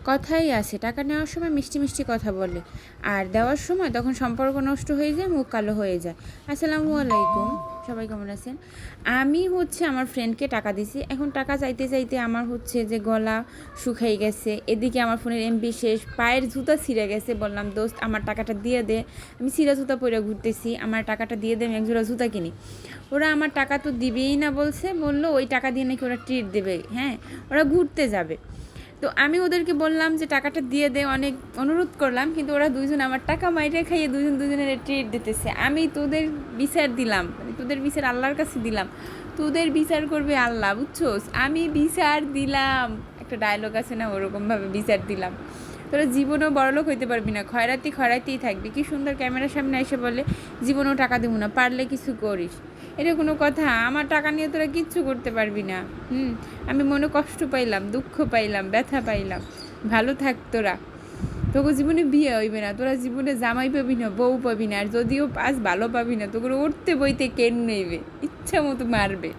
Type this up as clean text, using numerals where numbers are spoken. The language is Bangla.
কথাই আছে, টাকা নেওয়ার সময় মিষ্টি মিষ্টি কথা বলে, আর দেওয়ার সময় তখন সম্পর্ক নষ্ট হয়ে যায়, মুখ কালো হয়ে যায়। আসসালামু আলাইকুম, সবাই কেমন আছেন? আমি আমার ফ্রেন্ডকে টাকা দিছি, এখন টাকা চাইতে চাইতে আমার যে গলা শুকাই গেছে, এদিকে আমার ফোনের এমবি শেষ, পায়ের জুতা ছিঁড়ে গেছে। বললাম দোস্ত আমার টাকাটা দিয়ে দে, আমি ছিঁড়া জুতা পরে ঘুরতেছি, আমার টাকাটা দিয়ে দে, আমি একজোড়া জুতা কিনি। ওরা আমার টাকা তো দিবেই না, বললো ওই টাকা দিয়ে নাকি ওরা ট্রিট দেবে, হ্যাঁ ওরা ঘুরতে যাবে। তো আমি ওদেরকে বললাম যে টাকাটা দিয়ে দে, অনেক অনুরোধ করলাম, কিন্তু ওরা দুইজন আমার টাকা মাইরে খাইয়ে দুজনের ট্রিট দিতেছে। আমি তোদের বিচার দিলাম, তোদের বিচার আল্লাহর কাছে দিলাম, তোদের বিচার করবে আল্লাহ, বুঝছোস? আমি বিচার দিলাম, একটা ডায়লগ আছে না, ওরকমভাবে বিচার দিলাম। তোরা জীবনেও বড়লোক হইতে পারবি না, খয়রাতিই থাকবি। কি সুন্দর ক্যামেরার সামনে এসে বলে জীবনেও টাকা দেবো না, পারলে কিছু করিস। এটা কোনো কথা? আমার টাকা নিয়ে তোরা কিচ্ছু করতে পারবি না। আমি মনে কষ্ট পাইলাম, দুঃখ পাইলাম, ব্যথা পাইলাম। ভালো থাক তোরা, তোকে জীবনে বিয়ে হইবে না, তোরা জীবনে জামাই পাবি না, বউ পাবি না, আর যদিও পাস ভালো পাবি না, তোকে উঠতে বইতে কেন নেইবে, ইচ্ছা মতো মারবে।